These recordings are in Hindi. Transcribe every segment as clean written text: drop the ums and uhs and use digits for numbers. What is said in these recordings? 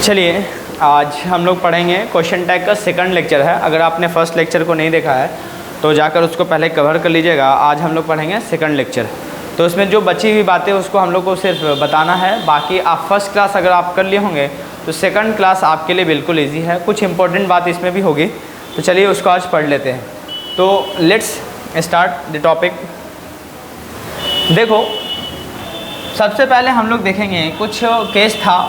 चलिए आज हम लोग पढ़ेंगे क्वेश्चन टैग का सेकंड लेक्चर है। अगर आपने फर्स्ट लेक्चर को नहीं देखा है तो जाकर उसको पहले कवर कर लीजिएगा। आज हम लोग पढ़ेंगे सेकंड लेक्चर, तो इसमें जो बची हुई बातें उसको हम लोग को सिर्फ बताना है। बाकी आप फर्स्ट क्लास अगर आप कर लिए होंगे तो सेकंड क्लास आपके लिए बिल्कुल ईजी है। कुछ इंपॉर्टेंट बात इसमें भी होगी, तो चलिए उसको आज पढ़ लेते हैं। तो लेट्स स्टार्ट द टॉपिक। देखो, सबसे पहले हम लोग देखेंगे कुछ केस था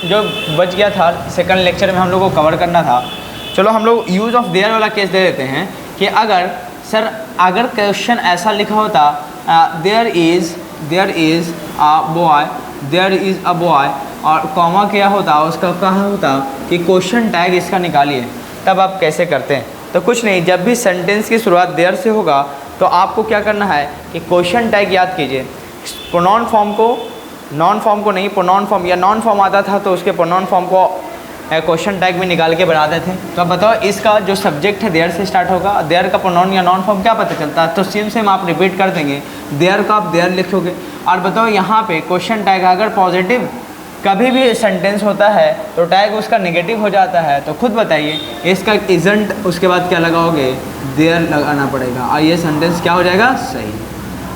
जो बच गया था, सेकंड लेक्चर में हम लोग को कवर करना था। चलो हम लोग यूज़ ऑफ देयर वाला केस दे देते हैं कि अगर क्वेश्चन ऐसा लिखा होता देयर इज़ अ बॉय और कॉमा क्या होता, उसका कहा होता कि क्वेश्चन टैग इसका निकालिए, तब आप कैसे करते हैं? तो कुछ नहीं, जब भी सेंटेंस की शुरुआत देयर से होगा तो आपको क्या करना है कि क्वेश्चन टैग याद कीजिए। प्रोनाउन फॉर्म को, नॉन फॉर्म को नहीं, प्रोनाउन फॉर्म या नॉन फॉर्म आता था तो उसके प्रोनाउन फॉर्म को क्वेश्चन टैग में निकाल के बनाते थे। तो अब बताओ, इसका जो सब्जेक्ट है देयर से स्टार्ट होगा, देयर का प्रोनाउन या नॉन फॉर्म क्या पता चलता है? तो सेम आप रिपीट कर देंगे, देयर का आप देयर लिखोगे। और बताओ यहाँ पे क्वेश्चन टैग अगर पॉजिटिव कभी भी सेंटेंस होता है तो टैग उसका नेगेटिव हो जाता है। तो खुद बताइए, इसका इजंट उसके बाद क्या लगाओगे? देयर लगाना पड़ेगा और ये सेंटेंस क्या हो जाएगा? सही।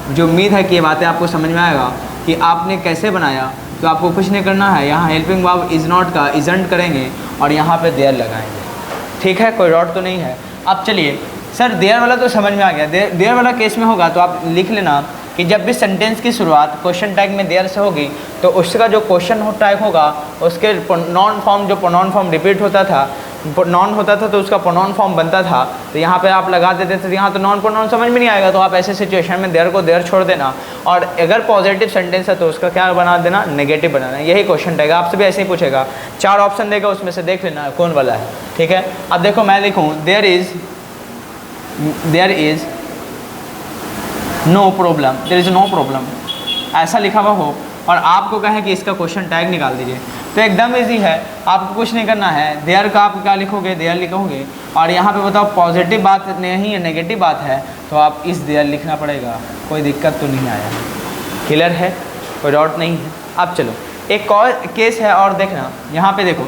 मुझे उम्मीद है कि ये बातें आपको समझ में आएगा कि आपने कैसे बनाया। तो आपको कुछ नहीं करना है, यहाँ हेल्पिंग वर्ब इज़ नॉट का इजंट करेंगे और यहाँ पे देयर लगाएंगे। ठीक है, कोई डाउट तो नहीं है। अब चलिए, सर देयर वाला तो समझ में आ गया। देयर वाला केस में होगा तो आप लिख लेना कि जब भी सेंटेंस की शुरुआत क्वेश्चन टैग में देयर से होगी तो उसका जो क्वेश्चन टैग होगा उसके नॉन फॉर्म, जो प्रोनाउन फॉर्म रिपीट होता था, नॉन होता था तो उसका प्रोनाउन फॉर्म बनता था। तो यहाँ पे आप लगा देते थे, तो यहाँ तो नॉन प्रोनाउन समझ में नहीं आएगा। तो आप ऐसे सिचुएशन में देयर को देयर छोड़ देना, और अगर पॉजिटिव सेंटेंस है तो उसका क्या बना देना? नेगेटिव बनाना। यही क्वेश्चन टैग आपसे भी ऐसे ही पूछेगा, 4 ऑप्शन देगा, उसमें से देख लेना कौन वाला है। ठीक है, अब देखो मैं लिखूँ there is no problem, there is no problem, ऐसा लिखा हुआ हो और आपको कहें कि इसका क्वेश्चन टैग निकाल दीजिए, तो एकदम इजी है। आपको कुछ नहीं करना है, देयर का आप क्या लिखोगे? देयर लिखोगे। और यहाँ पे बताओ पॉजिटिव बात नहीं है, नेगेटिव बात है, तो आप इस देयर लिखना पड़ेगा। कोई दिक्कत तो नहीं आया? क्लियर है, कोई डाउट नहीं है? अब चलो एक और केस है और देखना। यहाँ पे देखो,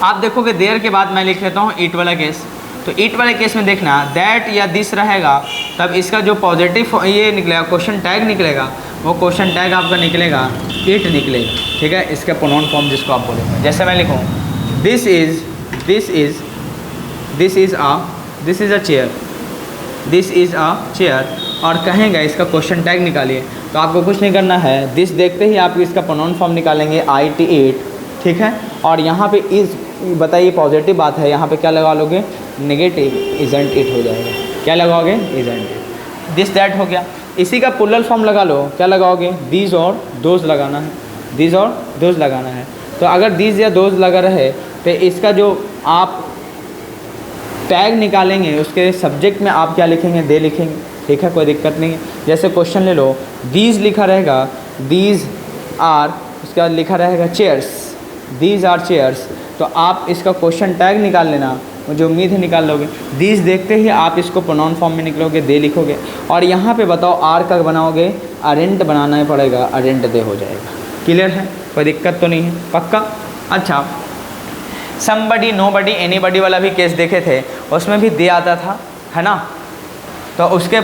आप देखोगे देयर के बाद मैं लिख लेता हूँ इट वाला केस। तो इट वाले केस में देखना दैट या दिस रहेगा, तब इसका जो पॉजिटिव ये निकलेगा, क्वेश्चन टैग निकलेगा, वो क्वेश्चन टैग आपका निकलेगा इट निकलेगा। ठीक है, इसका प्रोनाउन फॉर्म जिसको आप बोलेंगे, जैसे मैं लिखूँ दिस इज़ अ चेयर और कहेंगे इसका क्वेश्चन टैग निकालिए। तो आपको कुछ नहीं करना है, दिस देखते ही आप इसका प्रोनाउन फॉर्म निकालेंगे IT इट। ठीक है, और यहाँ पे इज़ बताइए पॉजिटिव बात है, यहाँ पे क्या लगा लोगे? नेगेटिव, इजंट इट हो जाएगा। क्या लगाओगे? Isn't it. दिस दैट हो गया। इसी का प्लूरल फॉर्म लगा लो, क्या लगाओगे? दीज और दोज लगाना है, दीज और दोज लगाना है। तो अगर दीज या दोज लगा रहे तो इसका जो आप टैग निकालेंगे उसके सब्जेक्ट में आप क्या लिखेंगे? दे लिखेंगे। ठीक है, कोई दिक्कत नहीं है। जैसे क्वेश्चन ले लो, दीज लिखा रहेगा, दीज आर, उसके बाद लिखा रहेगा चेयर्स, दीज आर चेयर्स, तो आप इसका क्वेश्चन टैग निकाल लेना। मुझे उम्मीद है निकाल लोगे। दीज देखते ही आप इसको प्रोनाउन फॉर्म में निकलोगे, दे लिखोगे। और यहाँ पे बताओ आर का बनाओगे, अरेंट बनाना पड़ेगा, अरेंट दे हो जाएगा। क्लियर है, कोई दिक्कत तो नहीं है? पक्का? अच्छा, समबडी, नोबडी, एनीबडी वाला भी केस देखे थे, उसमें भी दे आता था, है ना? तो उसके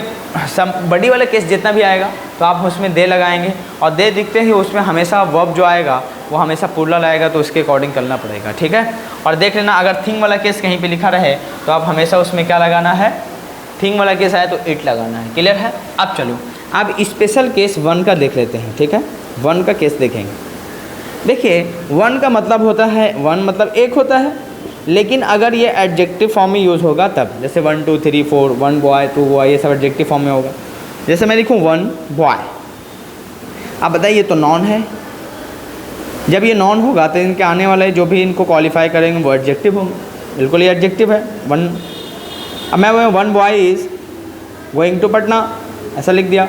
बड़ी वाला केस जितना भी आएगा तो आप उसमें दे लगाएंगे, और दे दिखते ही उसमें हमेशा वर्ब जो आएगा वो हमेशा प्लूरल आएगा, तो उसके अकॉर्डिंग करना पड़ेगा। ठीक है, और देख लेना अगर थिंग वाला केस कहीं पे लिखा रहे तो आप हमेशा उसमें क्या लगाना है? थिंग वाला केस आया तो इट लगाना है। क्लियर है? अब चलो, अब स्पेशल केस 1 का देख लेते हैं। ठीक है, 1 का केस देखेंगे। देखिए 1 का मतलब होता है, 1 मतलब एक होता है, लेकिन अगर ये एडजेक्टिव फॉर्म में यूज़ होगा तब, जैसे 1 2 3 4, 1 बॉय 2 बॉय, ये सब एडजेक्टिव फॉर्म में होगा। जैसे मैं लिखूँ 1 बॉय, अब बताइए ये तो नॉन है। जब ये नॉन होगा तो इनके आने वाले जो भी इनको क्वालिफाई करेंगे वो एडजेक्टिव होंगे। बिल्कुल ये एडजेक्टिव है 1। अब मैं 1 boy is going to Patna, ऐसा लिख दिया,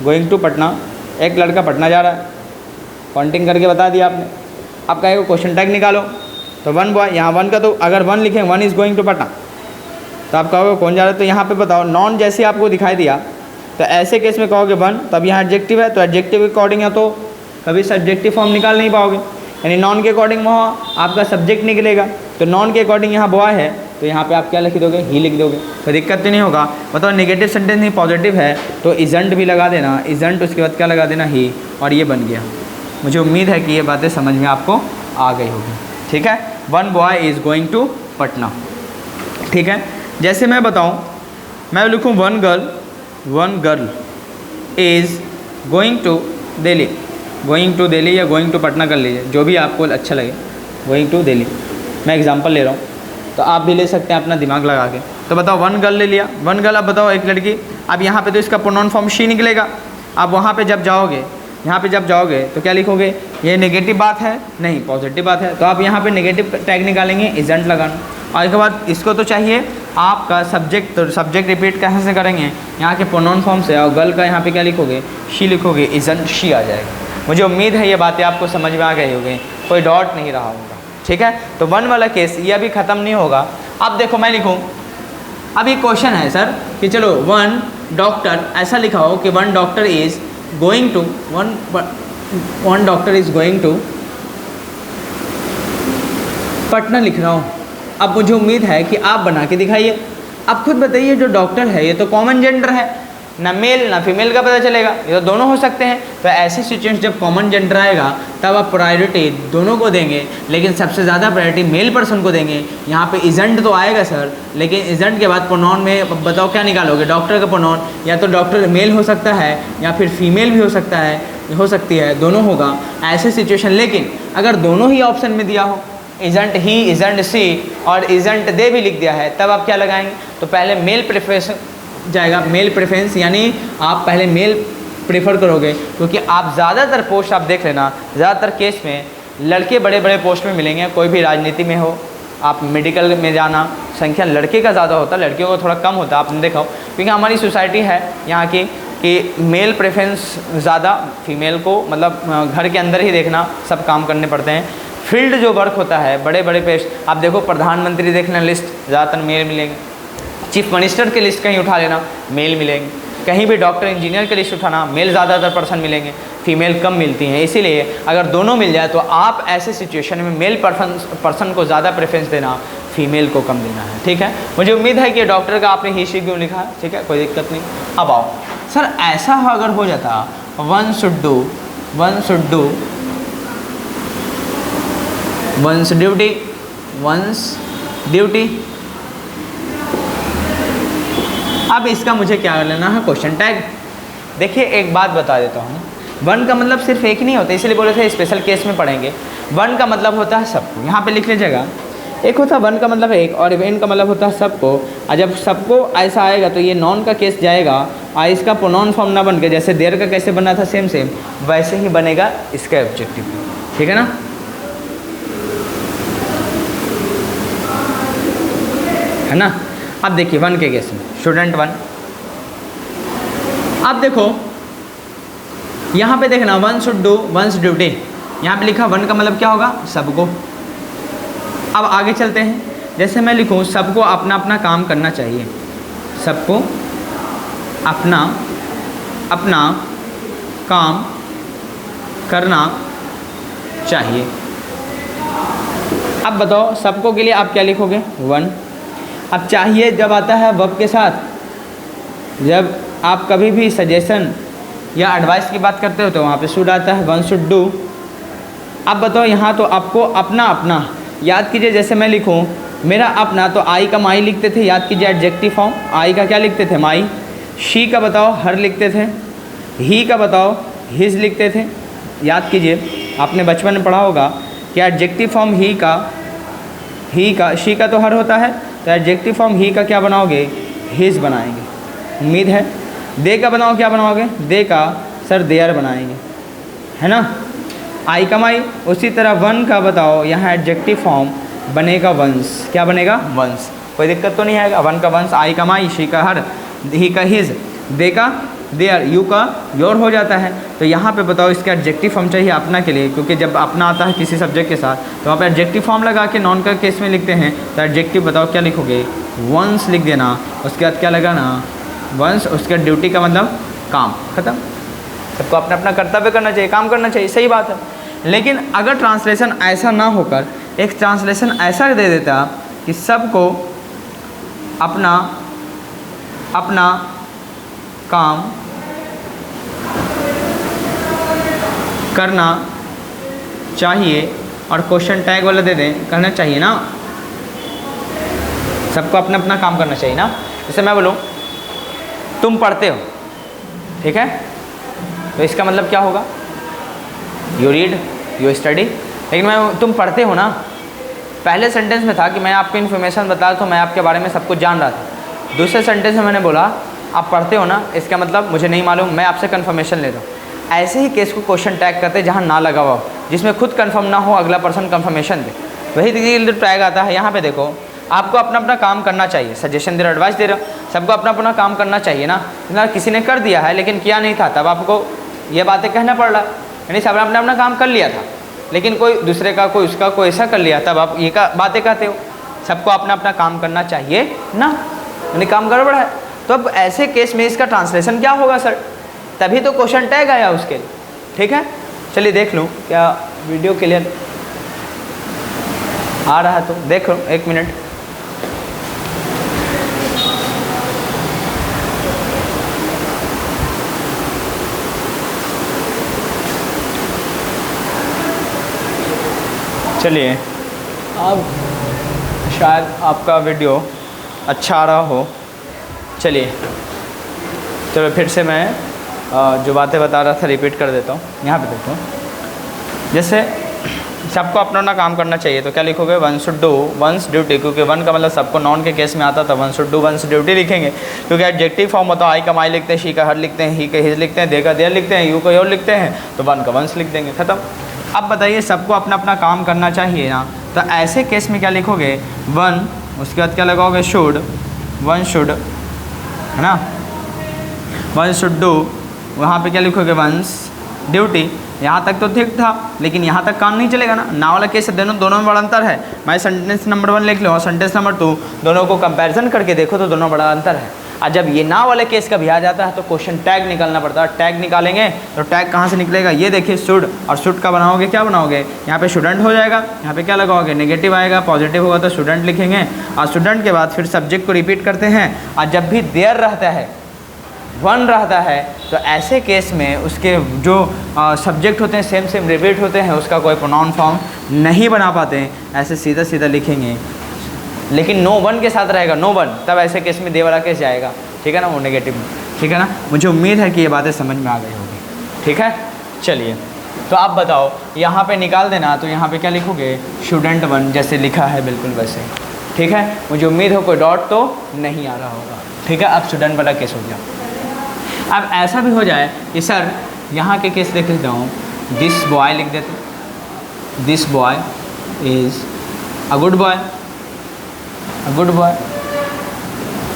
गोइंग टू पटना, एक लड़का पटना जा रहा है, पॉइंटिंग करके बता दिया आपने। आप कहेगा क्वेश्चन टैग निकालो, तो 1 बॉय, यहाँ 1 का तो अगर 1 लिखें 1 इज़ गोइंग टू पटना, तो आप कहोगे कौन जा रहा है? तो यहाँ पे बताओ नॉन जैसे आपको दिखाई दिया, तो ऐसे केस में कहोगे 1, तब यहाँ एडजेक्टिव है, तो एडजेक्टिव के अकॉर्डिंग या तो कभी सब्जेक्टिव फॉर्म निकाल नहीं पाओगे। यानी नॉन के अकॉर्डिंग वहाँ आपका सब्जेक्ट निकलेगा। तो नॉन के अकॉर्डिंग यहाँ बॉय है तो यहाँ पे आप क्या लिख दोगे, ही लिख दोगे, तो दिक्कत तो नहीं होगा। मतलब नेगेटिव सेंटेंस नहीं पॉजिटिव है तो इजंट भी लगा देना, इजंट उसके बाद क्या लगा देना, ही, और ये बन गया। मुझे उम्मीद है कि ये बातें समझ में आपको आ गई होगी। ठीक है, one boy is going to Patna. ठीक है, जैसे मैं बताऊँ, मैं लिखूँ one girl is going to Delhi, going to Delhi या गोइंग टू पटना कर लीजिए, जो भी आपको अच्छा लगे, गोइंग टू दिल्ली। मैं एग्जांपल ले रहा हूँ तो आप भी ले सकते हैं अपना दिमाग लगा के। तो बताओ वन गर्ल ले लिया, वन गर्ल, अब बताओ एक लड़की, अब यहाँ पे तो इसका प्रोनाउन फॉर्म शी निकलेगा। अब वहाँ पे जब जाओगे, यहाँ पे जब जाओगे तो क्या लिखोगे, ये नेगेटिव बात है, नहीं पॉजिटिव बात है, तो आप यहाँ पे नेगेटिव टैग निकालेंगे, इजंट लगाना। और इसके बाद इसको तो चाहिए आपका सब्जेक्ट, तो सब्जेक्ट रिपीट कैसे से करेंगे, यहाँ के प्रोनाउन फॉर्म से, और गर्ल का यहाँ पे क्या लिखोगे, शी लिखोगे, इजंट शी आ जाएगा। मुझे उम्मीद है ये बातें आपको समझ में आ गई होगी, कोई डाउट नहीं रहा होगा। ठीक है, तो वन वाला केस ये अभी ख़त्म नहीं होगा। अब देखो मैं लिखूँ, अब ये क्वेश्चन है सर कि चलो वन डॉक्टर, ऐसा लिखा हो कि one doctor is going to, one doctor is going to Patna लिख रहा हूँ। अब मुझे उम्मीद है कि आप बना के दिखाइए। अब खुद बताइए, जो डॉक्टर है ये तो कॉमन जेंडर है, ना मेल ना फीमेल का पता चलेगा, ये तो दोनों हो सकते हैं। तो ऐसी सिचुएशन जब कॉमन जेंडर आएगा तब आप प्रायोरिटी दोनों को देंगे, लेकिन सबसे ज़्यादा प्रायोरिटी मेल पर्सन को देंगे। यहाँ पे इजंट तो आएगा सर, लेकिन इजंट के बाद प्रोनाउन में बताओ क्या निकालोगे, डॉक्टर का प्रोनाउन, या तो डॉक्टर मेल हो सकता है या फिर फीमेल भी हो सकता है, हो सकती है, दोनों होगा ऐसे सिचुएशन। लेकिन अगर दोनों ही ऑप्शन में दिया हो, इजंट ही, इजंट सी और इजंट दे भी लिख दिया है, तब आप क्या लगाएंगे, तो पहले मेल प्रेफरेंस जाएगा, मेल प्रेफरेंस, यानी आप पहले मेल प्रेफर करोगे, क्योंकि आप ज़्यादातर पोस्ट आप देख लेना, ज़्यादातर केस में लड़के बड़े बड़े पोस्ट में मिलेंगे। कोई भी राजनीति में हो, आप मेडिकल में जाना, संख्या लड़के का ज़्यादा होता है, लड़कियों को थोड़ा कम होता है, आपने देखा हो, क्योंकि हमारी सोसाइटी है यहाँ की कि मेल प्रेफरेंस ज़्यादा, फीमेल को मतलब घर के अंदर ही देखना, सब काम करने पड़ते हैं। फील्ड जो वर्क होता है, बड़े बड़े पोस्ट, आप देखो प्रधानमंत्री देखना लिस्ट, ज़्यादातर मेल मिलेंगे। चीफ मिनिस्टर के लिस्ट कहीं उठा लेना, मेल मिलेंगे। कहीं भी डॉक्टर इंजीनियर के लिस्ट उठाना, मेल ज़्यादातर पर्सन मिलेंगे, फीमेल कम मिलती हैं। इसीलिए अगर दोनों मिल जाए तो आप ऐसे सिचुएशन में मेल पर्सन को ज़्यादा प्रेफरेंस देना, फीमेल को कम देना है। ठीक है, मुझे उम्मीद है कि डॉक्टर का आपने ही शी क्यों लिखा है, ठीक है, कोई दिक्कत नहीं। अब आओ सर, ऐसा अगर हो जाता one should do, once duty, अब इसका मुझे क्या लेना है, क्वेश्चन टैग। देखिए एक बात बता देता हूँ, वन का मतलब सिर्फ एक नहीं होता, इसलिए बोले थे स्पेशल केस में पढ़ेंगे। वन का मतलब होता है सबको, यहाँ पे लिख लीजिएगा, एक होता है वन का मतलब एक, और इवन का मतलब होता है सबको। और जब सबको ऐसा आएगा तो ये नॉन का केस जाएगा, और इसका प्रोनाउन फॉर्म ना बन के, जैसे देर का कैसे बना था सेम वैसे ही बनेगा इसका ऑब्जेक्टिव। ठीक है ना, है ना। अब देखिए वन के केस में, स्टूडेंट वन, अब देखो यहाँ पे देखना, one should do once duty, यहाँ पे लिखा वन का मतलब क्या होगा, सबको। अब आगे चलते हैं, जैसे मैं लिखूँ सबको अपना अपना काम करना चाहिए, सबको अपना अपना काम करना चाहिए। अब बताओ सबको के लिए आप क्या लिखोगे, वन। अब चाहिए जब आता है वर्ब के साथ, जब आप कभी भी सजेशन या एडवाइस की बात करते हो तो वहाँ पे शुड आता है, वन शुड डू। अब बताओ यहाँ तो आपको अपना अपना याद कीजिए, जैसे मैं लिखूँ मेरा अपना, तो आई का माई लिखते थे, याद कीजिए एडजेक्टिव फॉर्म, आई का क्या लिखते थे, माई। शी का बताओ हर लिखते थे, ही का बताओ हिज लिखते थे, याद कीजिए आपने बचपन में पढ़ा होगा कि एडजेक्टिव फॉर्म ही का, शी का तो हर होता है, तो एडजेक्टिव फॉर्म ही का क्या बनाओगे, हिज बनाएंगे। उम्मीद है दे का बनाओ, क्या बनाओगे, दे का सर देयर बनाएंगे, है ना। आई का माई, उसी तरह वन का बताओ, यहाँ एडजेक्टिव फॉर्म बनेगा वंस, क्या बनेगा, वंस। कोई दिक्कत तो नहीं आएगा, वन का वंस, आई का माई, शी का हर, ही का हिज, दे का देयर, यू का योर हो जाता है। तो यहाँ पे बताओ इसका एडजेक्टिव फॉर्म चाहिए अपना के लिए, क्योंकि जब अपना आता है किसी सब्जेक्ट के साथ तो वहाँ पे एडजेक्टिव फॉर्म लगा के नॉन का केस में लिखते हैं, तो एडजेक्टिव बताओ क्या लिखोगे, वंस लिख देना, उसके बाद क्या लगाना, वंस, उसके बाद ड्यूटी का मतलब काम, खत्म। सबको अपना अपना कर्तव्य करना चाहिए, काम करना चाहिए, सही बात है। लेकिन अगर ट्रांसलेशन ऐसा ना होकर एक ट्रांसलेशन ऐसा दे देता कि सबको अपना अपना काम करना चाहिए और क्वेश्चन टैग वाला दे दें, करना चाहिए ना, सबको अपना अपना काम करना चाहिए ना। जैसे मैं बोलूँ तुम पढ़ते हो, ठीक है, तो इसका मतलब क्या होगा, यू रीड यू स्टडी। लेकिन मैं तुम पढ़ते हो ना, पहले सेंटेंस में था कि मैं आपको इन्फॉर्मेशन बता रहा था, मैं आपके बारे में सब कुछ जान रहा था। दूसरे सेंटेंस में मैंने बोला आप पढ़ते हो ना, इसका मतलब मुझे नहीं मालूम, मैं आपसे कन्फर्मेशन ले रहा हूँ। ऐसे ही केस को क्वेश्चन टैग करते हैं जहाँ ना लगा हुआ हो, जिसमें खुद कंफर्म ना हो, अगला पर्सन कंफर्मेशन दे, वही टैग आता है। यहाँ पे देखो, आपको अपना अपना काम करना चाहिए, सजेशन दे रहा, एडवाइस दे रहा, सबको अपना अपना काम करना चाहिए ना। किसी ने कर दिया है लेकिन किया नहीं था, तब आपको ये बातें कहना पड़ रहा, यानी सब अपना अपना काम कर लिया था, लेकिन कोई दूसरे का, कोई उसका, कोई ऐसा कर लिया, तब आप ये बातें कहते हो, सबको अपना अपना काम करना चाहिए ना, यानी काम गड़बड़ है। तो अब ऐसे केस में इसका ट्रांसलेशन क्या होगा सर, तभी तो क्वेश्चन टैग आया उसके लिए, ठीक है। चलिए देख लूँ क्या वीडियो क्लियर आ रहा है, तो देख लो 1 मिनट। चलिए, अब शायद आपका वीडियो अच्छा आ रहा हो। चलिए चलो फिर से मैं जो बातें बता रहा था रिपीट कर देता हूँ। यहाँ पे देखो, जैसे सबको अपना अपना काम करना चाहिए, तो क्या लिखोगे, one should do once duty, क्योंकि वन का मतलब सबको नॉन के केस में आता था, one should do once duty लिखेंगे, क्योंकि एडजेक्टिव फॉर्म होता है, आई का माई लिखते हैं, शी का हर लिखते हैं, ही का हिज लिखते हैं, दे का देयर लिखते हैं, यू का योर लिखते हैं, तो वन का वंस लिख देंगे, खत्म। अब बताइए सबको अपना अपना काम करना चाहिए ना, तो ऐसे केस में क्या लिखोगे, वन, उसके बाद क्या लगाओगे, शुड, वन शुड, है ना, वन शुड डू, वहाँ पे क्या लिखोगे, वंस ड्यूटी। यहाँ तक तो ठीक था, लेकिन यहाँ तक काम नहीं चलेगा ना वाला केस है, दोनों में बड़ा अंतर है। मैं सेंटेंस नंबर 1 लिख लो और सेंटेंस नंबर 2, दोनों को कंपैरिजन करके देखो तो दोनों बड़ा अंतर है। और जब ये ना वाले केस का भी आ जाता है तो क्वेश्चन टैग निकालना पड़ता है। टैग निकालेंगे तो टैग कहाँ से निकलेगा, ये देखिए शुड, और शुड का बनाओगे क्या बनाओगे, यहाँ पे स्टूडेंट हो जाएगा, यहाँ पे क्या लगाओगे, नेगेटिव आएगा, पॉजिटिव होगा तो स्टूडेंट लिखेंगे, और स्टूडेंट के बाद फिर सब्जेक्ट को रिपीट करते हैं। और जब भी देयर रहता है, वन रहता है, तो ऐसे केस में उसके जो सब्जेक्ट होते हैं सेम रिपीट होते हैं, उसका कोई प्रोनाउन फॉर्म नहीं बना पाते हैं, ऐसे सीधा सीधा लिखेंगे। लेकिन नो वन के साथ रहेगा, नो वन, तब ऐसे केस में दे वाला केस जाएगा, ठीक है ना, वो नेगेटिव में, ठीक है ना। मुझे उम्मीद है कि ये बातें समझ में आ गई होगी, ठीक है। चलिए तो आप बताओ, यहाँ पे निकाल देना, तो यहाँ पे क्या लिखोगे, स्टूडेंट वन, जैसे लिखा है बिल्कुल वैसे, ठीक है। मुझे उम्मीद हो कोई डॉट तो नहीं आ रहा होगा, ठीक है। अब स्टूडेंट वाला केस हो गया। अब ऐसा भी हो जाए कि सर यहाँ के केस देख लेता हूँ, दिस बॉय लिख देते, this boy is a good boy, a good boy,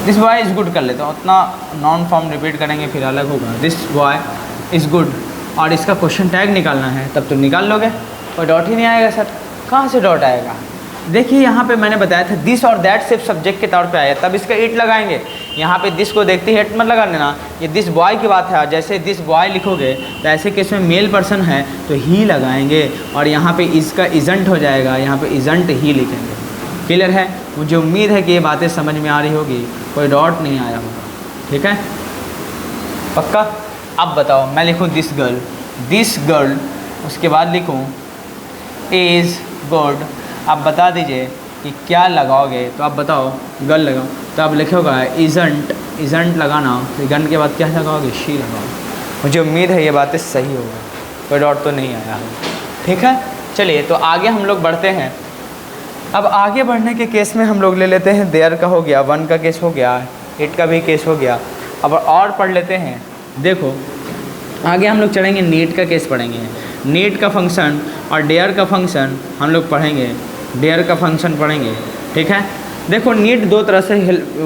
this boy is good कर लेता हूँ, उतना नॉन फॉर्म रिपीट करेंगे फिर अलग होगा, दिस बॉय इज़ गुड, और इसका क्वेश्चन टैग निकालना है, तब तो निकाल लोगे, कोई डॉट ही नहीं आएगा सर, कहाँ से डॉट आएगा। देखिए यहाँ पे मैंने बताया था दिस और दैट सिर्फ सब्जेक्ट के तौर पे आया, तब इसका इट लगाएंगे। यहाँ पे दिस को देखते ही इट मत लगा देना, ये दिस बॉय की बात है, जैसे दिस बॉय लिखोगे तो ऐसे केस में मेल पर्सन है तो ही लगाएंगे, और यहाँ पे इसका इजंट हो जाएगा, यहाँ पे इजंट ही लिखेंगे। क्लियर है, मुझे उम्मीद है कि ये बातें समझ में आ रही होगी, कोई डॉट नहीं आया होगा, ठीक है, पक्का। अब बताओ, मैं लिखूँ दिस गर्ल, उसके बाद लिखूँ इज़ गुड। आप बता दीजिए कि क्या लगाओगे, तो आप बताओ, गर्ल लगाओ, तो आप लिखोगा इजंट लगाना, इजंट के बाद क्या लगाओगे, शी लगाओ। मुझे उम्मीद है ये बातें सही होगा, कोई डॉट तो नहीं आया है, ठीक है। चलिए तो आगे हम लोग बढ़ते हैं। अब आगे बढ़ने के केस में हम लोग ले लेते हैं, देयर का हो गया, वन का केस हो गया, इट का भी केस हो गया। अब और पढ़ लेते हैं, देखो आगे हम लोग चढ़ेंगे, नीड का केस पढ़ेंगे, नीड का फंक्शन और डेयर का फंक्शन हम लोग पढ़ेंगे, डेयर का फंक्शन पढ़ेंगे, ठीक है। देखो नीड दो तरह से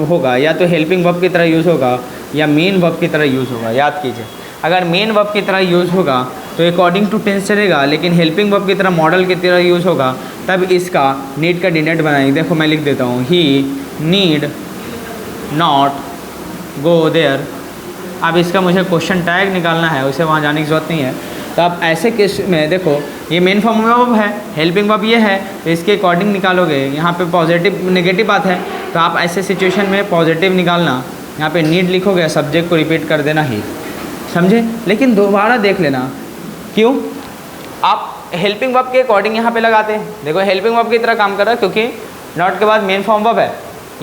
होगा, या तो हेल्पिंग वर्ब की तरह यूज़ होगा या मेन वर्ब की तरह यूज़ होगा। याद कीजिए, अगर मेन वर्ब की तरह यूज़ होगा तो अकॉर्डिंग टू टेंस चलेगा, लेकिन हेल्पिंग वर्ब की तरह मॉडल की तरह यूज़ होगा तब इसका नीड का डिनेट बनाएंगे। देखो मैं लिख देता हूँ, ही नीड नॉट गो देयर। अब इसका मुझे क्वेश्चन टैग निकालना है, उसे वहाँ जाने की ज़रूरत नहीं है, तो आप ऐसे केस में देखो, ये मेन फॉर्म वर्ब है, हेल्पिंग वर्ब ये है, तो इसके अकॉर्डिंग निकालोगे। यहाँ पे पॉजिटिव नेगेटिव बात है, तो आप ऐसे सिचुएशन में पॉजिटिव निकालना, यहाँ पे नीड लिखोगे, सब्जेक्ट को रिपीट कर देना ही, समझे। लेकिन दोबारा देख लेना, क्यों आप हेल्पिंग वर्ब के अकॉर्डिंग यहाँ पे लगाते हैं। देखो हेल्पिंग वर्ब की तरह काम कर रहा है, क्योंकि नॉट के बाद मेन फॉर्म वर्ब है,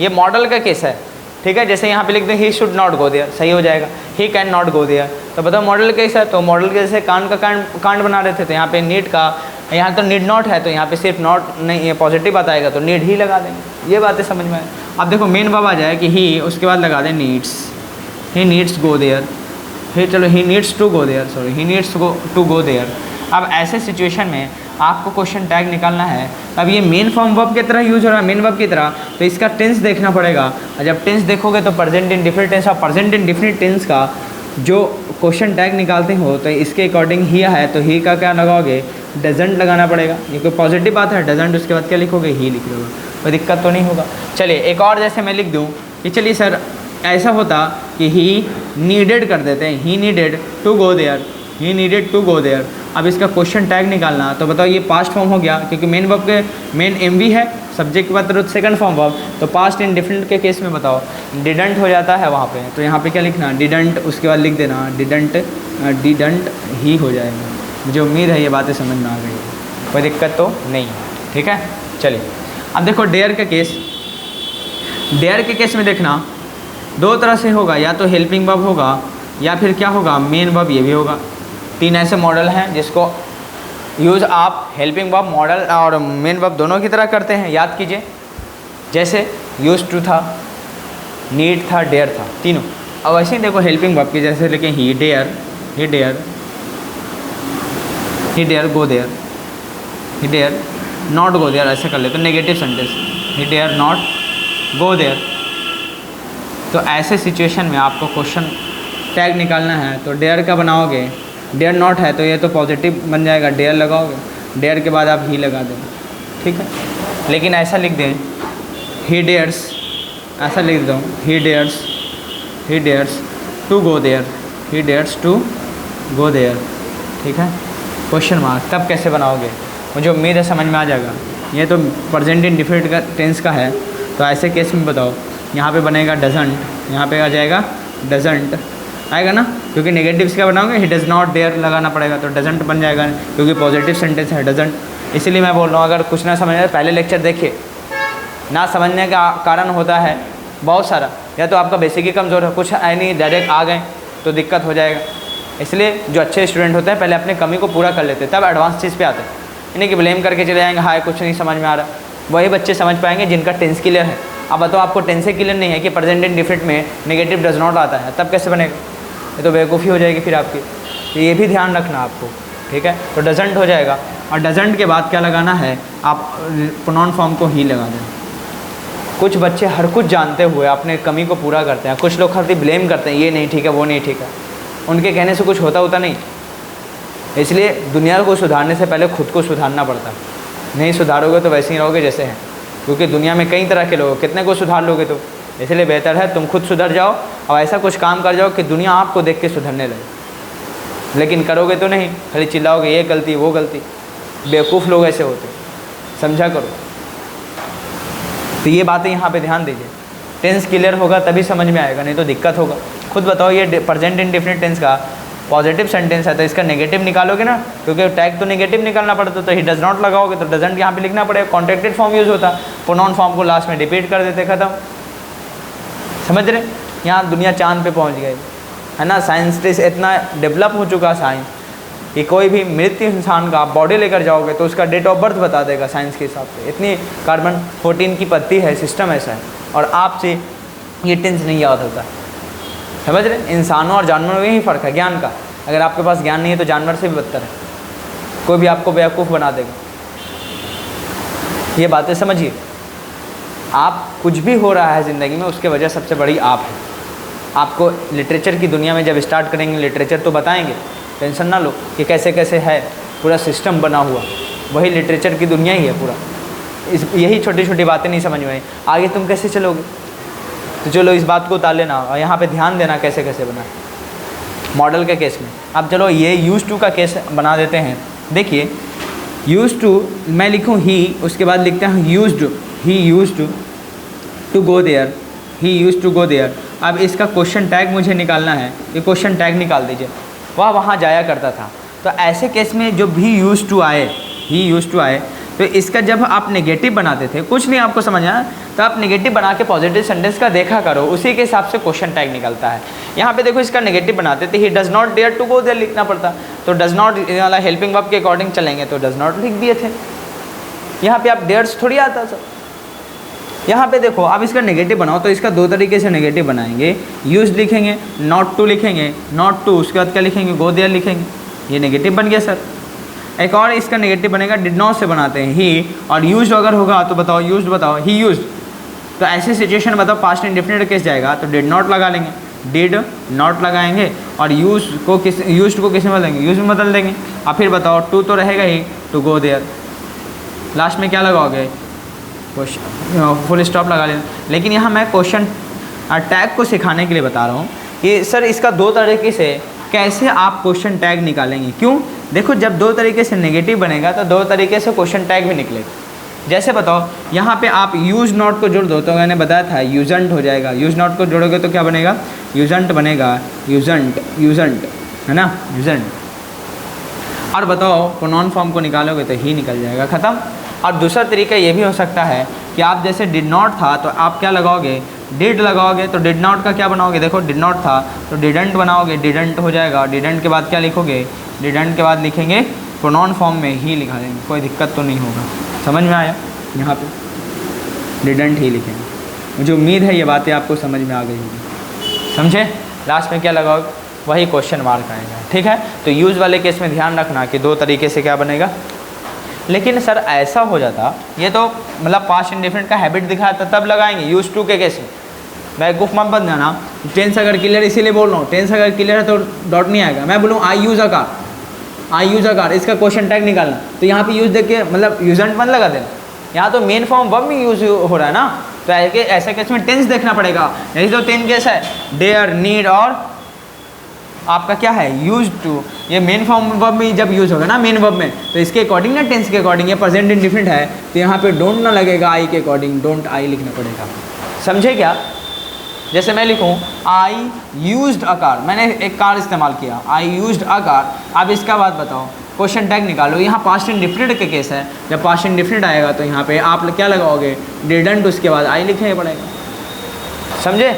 ये मॉडल का केस है, ठीक है। जैसे यहाँ पे लिख दें he should not go there, सही हो जाएगा, he can not go there. तो बताओ मॉडल केस है, तो मॉडल के जैसे कांड बना रहे थे, तो यहाँ पे नीड का, यहाँ तो नीड नॉट है, तो यहाँ पे सिर्फ नॉट नहीं, ये पॉजिटिव बात आएगा तो नीड ही लगा देंगे। ये बातें समझ में आए। अब देखो मेन वर्ब आ जाए कि ही, उसके बाद लगा दें needs, he needs go there, फिर चलो he needs to go there, sorry he needs to go there. अब ऐसे सिचुएशन में आपको क्वेश्चन टैग निकालना है। अब ये मेन फॉर्म वर्ब की तरह यूज हो रहा है, मेन वर्ब की तरह, तो इसका टेंस देखना पड़ेगा। और जब टेंस देखोगे तो प्रेजेंट इंडेफिनिट टेंस, और प्रेजेंट इंडेफिनिट टेंस का जो क्वेश्चन टैग निकालते हो तो इसके अकॉर्डिंग ही है, तो ही का क्या लगाओगे, डजंट लगाना पड़ेगा। ये कोई पॉजिटिव बात है, डजंट, उसके बाद क्या लिखोगे, ही लिख लोगे, कोई दिक्कत तो नहीं होगा। चलिए एक और जैसे मैं लिख दूँ कि चलिए सर ऐसा होता कि ही नीडेड कर देते हैं, he needed to go there, he needed to go there. अब इसका क्वेश्चन टैग निकालना, तो बताओ ये पास्ट फॉर्म हो गया, क्योंकि मेन वर्ब के मेन एमवी है, सब्जेक्ट के बाद सेकंड फॉर्म वर्ब, तो पास्ट इंडेफिनिट के केस में बताओ डिडंट हो जाता है वहाँ पे, तो यहाँ पे क्या लिखना, डिडंट, उसके बाद लिख देना डिडंट ही हो जाएगा। मुझे उम्मीद है ये बातें समझ में आ गई, कोई दिक्कत तो नहीं, ठीक है। चलिए अब देखो डेयर का केस, डेयर के केस में देखना दो तरह से होगा, या तो हेल्पिंग वर्ब होगा या फिर क्या होगा, मेन वर्ब, ये भी होगा। तीन ऐसे मॉडल हैं जिसको यूज़ आप हेल्पिंग वर्ब, मॉडल और मेन वर्ब दोनों की तरह करते हैं, याद कीजिए। जैसे यूज टू था, नीड था, डेयर था, तीनों। अब ऐसे ही देखो हेल्पिंग वर्ब की, जैसे लिखें he dare, he dare, he dare go there, he dare not go there, ऐसे कर ले तो negative sentence, he dare not go there. तो ऐसे सिचुएशन में आपको क्वेश्चन टैग निकालना है, तो डेयर का बनाओगे, डेयर नॉट है तो ये तो पॉजिटिव बन जाएगा, डेयर लगाओगे, डेयर के बाद आप ही लगा दें, ठीक है। लेकिन ऐसा लिख दें ही डेयर्स, ऐसा लिख दो he dares to go there, he dares to go there, ठीक है। क्वेश्चन मार्क तब कैसे बनाओगे, मुझे उम्मीद है समझ में आ जाएगा। ये तो प्रेजेंट इंडेफिनिट का टेंस का है, तो ऐसे केस में बताओ, यहाँ पे बनेगा डजंट, यहाँ पे आ जाएगा डजंट आएगा ना, क्योंकि नेगेटिव्स क्या बनाओगे, ही डज़ नॉट डेयर लगाना पड़ेगा, तो डजंट बन जाएगा, क्योंकि पॉजिटिव सेंटेंस है डजंट। इसीलिए मैं बोल रहा हूँ अगर कुछ ना समझ पहले लेक्चर देखिए, ना समझने का कारण होता है बहुत सारा, या तो आपका बेसिक ही कमज़ोर है, कुछ है नहीं, डायरेक्ट आ गए तो दिक्कत हो जाएगा। इसलिए जो अच्छे स्टूडेंट होते हैं पहले अपने कमी को पूरा कर लेते हैं, तब एडवांस चीज़ पे आते हैं। इन्हीं कि ब्लेम करके चले जाएंगे, हाय कुछ नहीं समझ में आ रहा, वही बच्चे समझ पाएंगे जिनका टेंस क्लियर है। अब बताओ आपको टेंस से क्लियर नहीं है कि प्रेजेंट इंडेफिनिट में नेगेटिव डज नॉट आता है, तब कैसे बनेगा, ये तो बेवकूफ़ी हो जाएगी फिर आपकी। तो ये भी ध्यान रखना आपको, ठीक है। तो डजंट हो जाएगा, और डजंट के बाद क्या लगाना है, आप प्रोनाउन फॉर्म को ही लगा दें। कुछ बच्चे हर कुछ जानते हुए अपने कमी को पूरा करते हैं, कुछ लोग खाली ब्लेम करते हैं, ये नहीं ठीक है, वो नहीं ठीक है, उनके कहने से कुछ होता नहीं। इसलिए दुनिया को सुधारने से पहले खुद को सुधारना पड़ता है, नहीं सुधारोगे तो वैसे ही रहोगे जैसे हैं, क्योंकि दुनिया में कई तरह के लोग, कितने को सुधार लोगे तो। इसलिए बेहतर है तुम खुद सुधर जाओ और ऐसा कुछ काम कर जाओ कि दुनिया आपको देख के सुधरने लगे। लेकिन करोगे तो नहीं, खाली चिल्लाओगे ये गलती वो गलती, बेवकूफ़ लोग ऐसे होते, समझा करो। तो ये बातें यहाँ पे ध्यान दीजिए, टेंस क्लियर होगा तभी समझ में आएगा, नहीं तो दिक्कत होगा। खुद बताओ ये प्रेजेंट इंडेफिनिट टेंस का पॉजिटिव सेंटेंस है, तो इसका नेगेटिव निकालोगे ना, क्योंकि टैग तो नेगेटिव निकालना पड़ता, तो ही डज नॉट लगाओगे तो डजंट यहाँ पे लिखना पड़ेगा। कॉन्ट्रैक्टेड फॉर्म यूज़ होता, प्रोनाउन फॉर्म को लास्ट में रिपीट कर देते, खत्म। समझ रहे, यहाँ दुनिया चांद पे पहुँच गई है ना। साइंस इतना डेवलप हो चुका साइंस कि कोई भी मृत इंसान का आप बॉडी लेकर जाओगे तो उसका डेट ऑफ बर्थ बता देगा साइंस के हिसाब से। इतनी कार्बन 14 की पत्ती है, सिस्टम ऐसा है, और आपसे ये टेंस नहीं याद होता। समझ रहे, इंसानों और जानवरों में ही फ़र्क है ज्ञान का। अगर आपके पास ज्ञान नहीं है तो जानवर से भी बदतर है, कोई भी आपको बेवकूफ़ बना देगा। ये बातें समझिए, आप कुछ भी हो रहा है ज़िंदगी में उसके वजह सबसे बड़ी आप है। आपको लिटरेचर की दुनिया में जब स्टार्ट करेंगे लेटरेचर तो बताएंगे, टेंशन ना लो कि कैसे कैसे है पूरा सिस्टम बना हुआ, वही लिटरेचर की दुनिया ही है पूरा। यही छोटी छोटी बातें नहीं समझ में आई, आगे तुम कैसे चलोगे। तो चलो इस बात को उतार लेना और यहाँ पे ध्यान देना कैसे कैसे बना। मॉडल के केस में। अब चलो ये यूज टू का केस बना देते हैं। देखिए यूज टू मैं लिखूँ ही, उसके बाद लिखते हैं used, he used to go there, he used to go there. अब इसका क्वेश्चन टैग मुझे निकालना है, ये क्वेश्चन टैग निकाल दीजिए। वह वहाँ जाया करता था। तो ऐसे केस में जो भी यूज टू आए, ही यूज टू आए, तो इसका जब आप नेगेटिव बनाते थे, कुछ नहीं आपको समझ आया, तो आप नेगेटिव बना के पॉजिटिव सेंटेंस का देखा करो, उसी के हिसाब से क्वेश्चन टैग निकलता है। यहाँ पे देखो इसका नेगेटिव बनाते थे, he does not dare to go there लिखना पड़ता, तो डज नॉट वाला हेल्पिंग वर्ब के अकॉर्डिंग चलेंगे तो डज नॉट लिख दिए थे। यहाँ पे आप डेयर्स थोड़ी आता सर। यहाँ पे देखो अब इसका नेगेटिव बनाओ, तो इसका दो तरीके से नेगेटिव बनाएंगे, यूज लिखेंगे, नॉट टू लिखेंगे, नॉट टू उसके बाद क्या लिखेंगे, गो देयर लिखेंगे, ये नेगेटिव बन गया सर। एक और इसका नेगेटिव बनेगा, डिड नॉट से बनाते हैं ही, और यूज्ड अगर होगा तो बताओ यूज्ड, बताओ ही यूज्ड। तो ऐसी सिचुएशन बताओ पास्ट इंडेफिनिट केस जाएगा तो डिड नॉट लगा लेंगे, डिड नॉट लगाएंगे, और यूज को किस में बदलेंगे, यूज में बदल देंगे। और फिर बताओ टू तो रहेगा ही, टू गो देयर, लास्ट में क्या लगाओगे, फुल स्टॉप लगा लेना। लेकिन यहाँ मैं क्वेश्चन टैग को सिखाने के लिए बता रहा हूँ कि सर इसका दो तरीके से कैसे आप क्वेश्चन टैग निकालेंगे। क्यों, देखो जब दो तरीके से नेगेटिव बनेगा तो दो तरीके से क्वेश्चन टैग भी निकलेगा। जैसे बताओ यहाँ पे आप यूज नॉट को जोड़ दो, तो मैंने बताया था यूजेंट हो जाएगा, यूज नॉट को जोड़ोगे तो क्या बनेगा, यूजेंट बनेगा, यूजेंट, यूजेंट है ना, यूजेंट। और बताओ प्रोनाउन फॉर्म को निकालोगे तो ही निकल जाएगा, ख़त्म। और दूसरा तरीका ये भी हो सकता है कि आप जैसे डिड नॉट था तो आप क्या लगाओगे, डिड लगाओगे, तो डिड नॉट का क्या बनाओगे, देखो डिड नॉट था तो डिडंट बनाओगे, डिडंट हो जाएगा, डिडंट के बाद क्या लिखोगे, डिडंट के बाद लिखेंगे प्रोनाउन फॉर्म में ही लिखा देंगे, कोई दिक्कत तो नहीं होगा। समझ में आया, यहाँ पे डिडंट ही लिखेंगे। मुझे उम्मीद है ये बातें आपको समझ में आ गई होगी, समझे। लास्ट में क्या लगाओगे, वही क्वेश्चन मार्क आएगा, ठीक है। तो यूज़ वाले केस में ध्यान रखना कि दो तरीके से क्या बनेगा। लेकिन सर ऐसा हो जाता, ये तो मतलब पास्ट इंडेफिनिट का हैबिट दिखाया था तब लगाएंगे, यूज टू के केस में बेवकूफ़ मत बन जाना। टेंस अगर क्लियर, इसीलिए बोल रहा हूँ, टेंस अगर क्लियर है तो डॉट नहीं आएगा। मैं बोलूँ I use a car, I use a car, इसका क्वेश्चन टैग निकालना, तो यहाँ पे यूज़ देख के मतलब यूजेंट मत लगा देना, यहाँ तो मेन फॉर्म वर्ब में यूज़ हो रहा है ना, तो ऐसे केस में टेंस देखना पड़ेगा। यही तो तीन केस है, डेयर, नीड और आपका क्या है, यूज टू। ये मेन फॉर्म वर्ब में जब यूज़ होगा ना, मेन वर्ब में, तो इसके अकॉर्डिंग ना, टेंस के अकॉर्डिंग, ये प्रेजेंट इंडेफिनिट है तो यहाँ पे डोंट ना लगेगा, आई के अकॉर्डिंग डोंट आई लिखना पड़ेगा, समझे क्या। जैसे मैं लिखूँ आई यूज्ड अ कार, मैंने एक कार इस्तेमाल किया, आई यूज्ड अ कार। अब इसका बाद बताओ क्वेश्चन टैग निकालो, यहाँ पास्ट इंडेफिनिट के केस है, जब पास्ट इंडेफिनिट आएगा तो यहाँ पे आप क्या लगाओगे, डिडंट, उसके बाद आई लिखना पड़ेगा, समझे।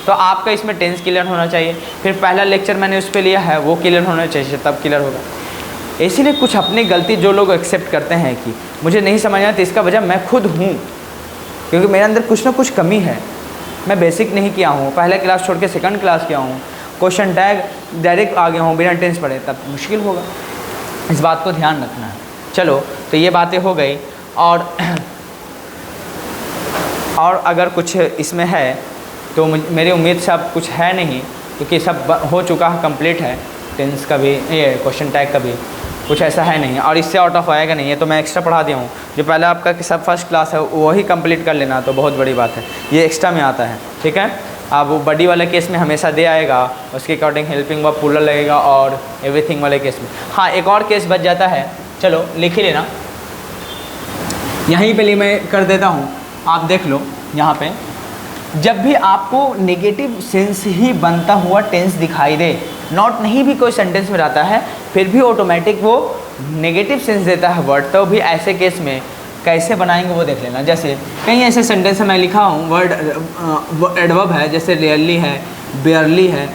तो आपका इसमें टेंस क्लियर होना चाहिए। फिर पहला लेक्चर मैंने उस पर लिया है, वो क्लियर होना चाहिए, तब क्लियर होगा। इसीलिए कुछ अपनी गलती जो लोग एक्सेप्ट करते हैं कि मुझे नहीं समझ आया, तो इसका वजह मैं खुद हूँ, क्योंकि मेरे अंदर कुछ ना कुछ कमी है। मैं बेसिक नहीं किया हूँ, पहले क्लास छोड़ के सेकंड क्लास किया हूँ, क्वेश्चन टैग डायरेक्ट आ गया हूँ बिना टेंस पढ़े, तब मुश्किल होगा। इस बात को ध्यान रखना है। चलो तो ये बातें हो गई, और अगर कुछ इसमें है तो मेरी उम्मीद से अब कुछ है नहीं, क्योंकि सब हो चुका है, कंप्लीट है, टेंस का भी, ये क्वेश्चन टैग का भी कुछ ऐसा है नहीं, और इससे आउट ऑफ आएगा नहीं। ये तो मैं एक्स्ट्रा पढ़ा दिया हूँ, जो पहले आपका कि सब फर्स्ट क्लास है वही कंप्लीट कर लेना, तो बहुत बड़ी बात है, ये एक्स्ट्रा में आता है, ठीक है। अब वो बड़ी वाले केस में हमेशा दे आएगा, उसके अकॉर्डिंग हेल्पिंग वर्ब प्लूरल लगेगा, और एवरीथिंग वाले केस में हाँ एक और केस बच जाता है, चलो लिख ही लेना, यहीं पे मैं कर देता हूँ, आप देख लो। यहाँ पे जब भी आपको नेगेटिव सेंस ही बनता हुआ टेंस दिखाई दे, नॉट नहीं भी कोई सेंटेंस में रहता है, फिर भी ऑटोमेटिक वो नेगेटिव सेंस देता है वर्ड, तो भी ऐसे केस में कैसे बनाएंगे वो देख लेना। जैसे कई ऐसे सेंटेंस मैं लिखा हूँ, वर्ड एडवर्ब है, जैसे रेयरली है, बेयरली है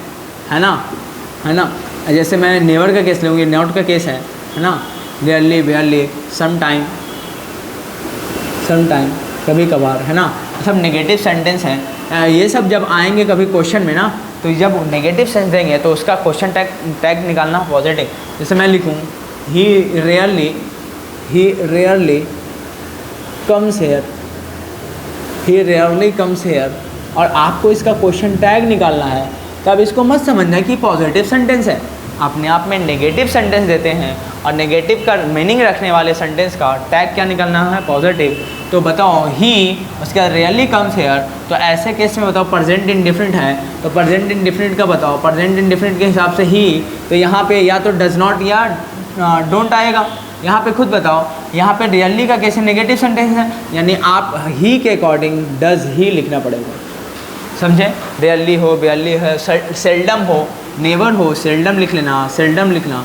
ना। जैसे मैं नेवर का केस लूँगी, नॉट का केस है ना, रेयरली, बेयरली, सम टाइम, कभी कभार, है ना, सब नेगेटिव सेंटेंस हैं। ये सब जब आएंगे कभी क्वेश्चन में ना, तो जब नेगेटिव सेंस देंगे तो उसका क्वेश्चन टैग निकालना पॉजिटिव। जैसे मैं लिखूँ he rarely comes here, he rarely comes here, और आपको इसका क्वेश्चन टैग निकालना है, तब इसको मत समझना कि पॉजिटिव सेंटेंस है। अपने आप में नेगेटिव सेंटेंस देते हैं और नेगेटिव का मीनिंग रखने वाले सेंटेंस का टैग क्या निकलना है, पॉजिटिव। तो बताओ ही, उसका रियली कम्स हेयर, तो ऐसे केस में बताओ प्रेजेंट इंडिफरेंट है, तो प्रेजेंट इंडिफरेंट का बताओ, प्रेजेंट इंडिफरेंट के हिसाब से ही, तो यहाँ पे या तो डज नॉट या डोंट आएगा। यहाँ पे खुद बताओ, यहाँ पे रियली का कैसे नेगेटिव सेंटेंस है, यानी आप ही के अकॉर्डिंग डज ही लिखना पड़ेगा, समझे। रियली हो, बेयरली है, सेल्डम हो, नेवर हो, सेल्डम लिख लेना, सेल्डम लिखना,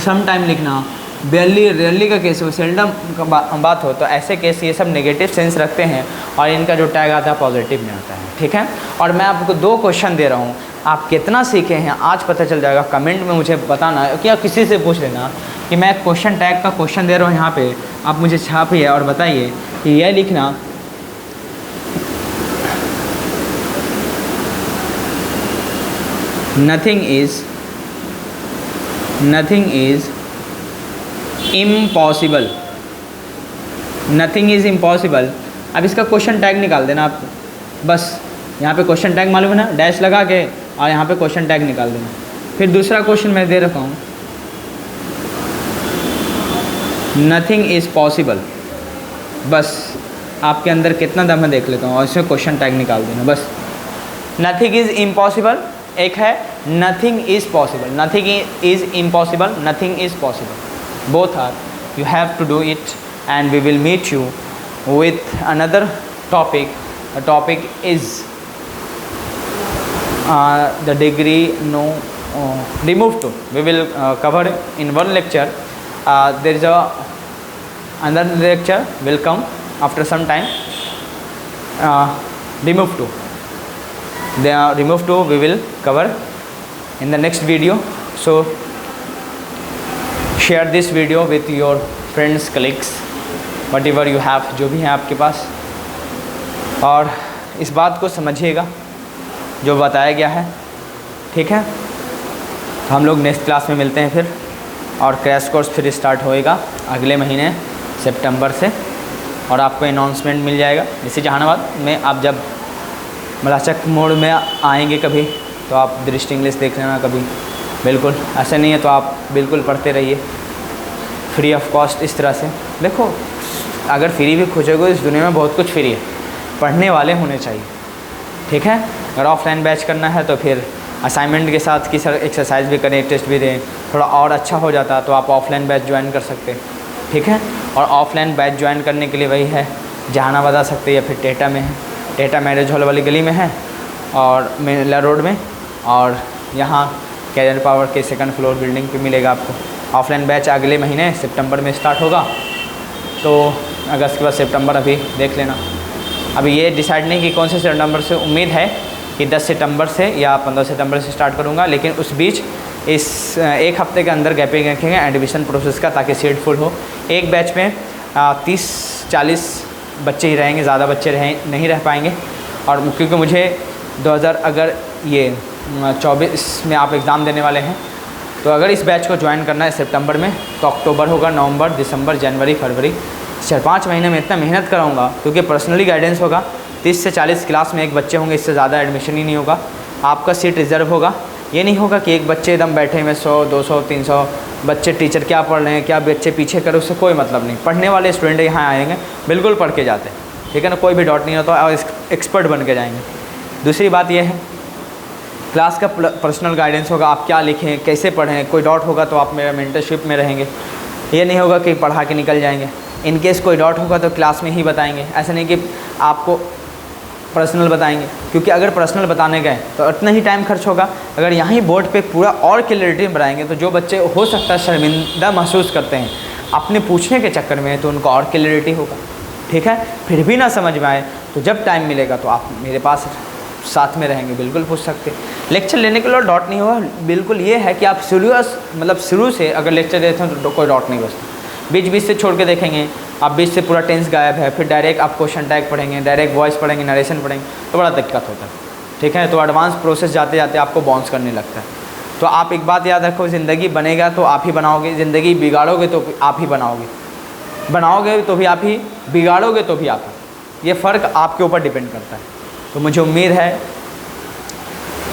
सम टाइम लिखना। बेयरली रियली का केस हो, सेल्डम का बात हो, तो ऐसे केस ये सब नेगेटिव सेंस रखते हैं और इनका जो टैग आता है पॉजिटिव में आता है, ठीक है। और मैं आपको 2 क्वेश्चन दे रहा हूँ, आप कितना सीखे हैं आज पता चल जाएगा। कमेंट में मुझे बताना, क्या किसी से पूछ लेना कि मैं क्वेश्चन टैग का क्वेश्चन दे रहा हूँ यहाँ पे, आप मुझे छापिए और बताइए कि यह लिखना nothing is impossible, nothing is impossible। अब इसका क्वेश्चन टैग निकाल देना आप, बस यहाँ पे क्वेश्चन टैग मालूम है ना, डैश लगा के और यहाँ पे क्वेश्चन टैग निकाल देना। फिर दूसरा क्वेश्चन मैं दे रखा हूँ, नथिंग इज़ पॉसिबल, बस आपके अंदर कितना दम है देख लेता हूँ और इसमें क्वेश्चन टैग निकाल देना बस। नथिंग इज़ इम्पॉसिबल, एक है nothing is possible, nothing is impossible, nothing is possible, both are, you have to do it and we will meet you with another topic. The topic is the degree no remove to. We will cover in one lecture. There is another lecture will come after some time. Remove to. The remove to we will cover in the next video. So share this video with your friends, colleagues, whatever you have, जो भी है आपके पास, और इस बात को समझिएगा जो बताया गया है, ठीक है। हम लोग नेक्स्ट क्लास में मिलते हैं फिर, और क्रैश कोर्स फिर स्टार्ट होएगा अगले महीने सितंबर से, और आपको अनाउंसमेंट मिल जाएगा। इसी जहानाबाद में आप जब मलाचक मोड़ में आएंगे कभी, तो आप दृष्टि इंग्लिश देख लेना कभी, बिल्कुल ऐसे नहीं है तो आप बिल्कुल पढ़ते रहिए फ्री ऑफ कॉस्ट। इस तरह से देखो, अगर फ्री भी खोजोगे इस दुनिया में बहुत कुछ फ्री है, पढ़ने वाले होने चाहिए, ठीक है। अगर ऑफलाइन बैच करना है तो फिर असाइनमेंट के साथ की सर एक्सरसाइज भी करें, टेस्ट भी दें, थोड़ा और अच्छा हो जाता तो आप ऑफलाइन बैच ज्वाइन कर सकते हैं, ठीक है। और ऑफलाइन बैच ज्वाइन करने के लिए वही है, जहानाबाद आ सकते या फिर टेटा में है, टेटा मैरिज हॉल वाली गली में है और मेला रोड में, और यहाँ कैरियर पावर के 2nd फ्लोर बिल्डिंग पे मिलेगा आपको। ऑफलाइन बैच अगले महीने सितंबर में स्टार्ट होगा, तो अगस्त के बाद सितंबर अभी देख लेना। अभी ये डिसाइड नहीं कि कौन से सितंबर से, उम्मीद है कि 10 सितंबर से या 15 सितंबर से स्टार्ट करूँगा, लेकिन उस बीच इस 1 हफ्ते के अंदर गैपिंग रखेंगे एडमिशन प्रोसेस का, ताकि सीट फुल हो। एक बैच में 30-40 बच्चे ही रहेंगे, ज़्यादा बच्चे नहीं रह पाएंगे। और क्योंकि मुझे 2000 अगर ये 24 में आप एग्ज़ाम देने वाले हैं, तो अगर इस बैच को ज्वाइन करना है सितंबर में, तो अक्टूबर होगा, नवंबर, दिसंबर, जनवरी, फरवरी, 4-5 महीने में इतना मेहनत कराऊंगा, क्योंकि पर्सनली गाइडेंस होगा। 30 से 40 क्लास में एक बच्चे होंगे, इससे ज़्यादा एडमिशन ही नहीं होगा। आपका सीट रिजर्व होगा, ये नहीं होगा कि एक बच्चे एकदम बैठे में 100, 200, 300 बच्चे, टीचर क्या पढ़ रहे हैं, क्या बच्चे पीछे करें, उससे कोई मतलब नहीं। पढ़ने वाले स्टूडेंट यहाँ आएंगे, बिल्कुल पढ़ के जाते हैं, ठीक है ना, कोई भी डाउट नहीं होता और एक्सपर्ट बन के जाएंगे। दूसरी बात यह है, क्लास का पर्सनल गाइडेंस होगा, आप क्या लिखें, कैसे पढ़ें, कोई डाउट होगा तो आप मेरा मेंटरशिप में रहेंगे। ये नहीं होगा कि पढ़ा के निकल जाएंगे, इन केस कोई डाउट होगा तो क्लास में ही बताएंगे, ऐसा नहीं कि आपको पर्सनल बताएंगे, क्योंकि अगर पर्सनल बताने गए तो इतना ही टाइम खर्च होगा। अगर यहाँ ही बोर्ड पे पूरा और क्लियरिटी बनाएंगे, तो जो बच्चे हो सकता है शर्मिंदा महसूस करते हैं अपने पूछने के चक्कर में, तो उनको और क्लियरिटी होगा, ठीक है। फिर भी ना समझ में आए तो जब टाइम मिलेगा तो आप मेरे पास साथ में रहेंगे, बिल्कुल पूछ सकते। लेक्चर लेने के लिए डाउट नहीं होगा, बिल्कुल ये है कि आप शुरू से अगर लेक्चर देते हैं तो कोई डाउट नहीं बचता। बीच से छोड़ के देखेंगे, आप बीच से पूरा टेंस गायब है, फिर डायरेक्ट आप क्वेश्चन टैग पढ़ेंगे, डायरेक्ट वॉइस पढ़ेंगे, नरेशन पढ़ेंगे, तो बड़ा दिक्कत होता है, ठीक है। तो एडवांस प्रोसेस जाते जाते आपको बाउंस करने लगता है। तो आप एक बात याद रखो, ज़िंदगी बनेगा तो आप ही बनाओगे, ज़िंदगी बिगाड़ोगे तो आप ही बनाओगे तो भी आप ही, बिगाड़ोगे तो भी आप ही। ये फ़र्क आपके ऊपर डिपेंड करता है। तो मुझे उम्मीद है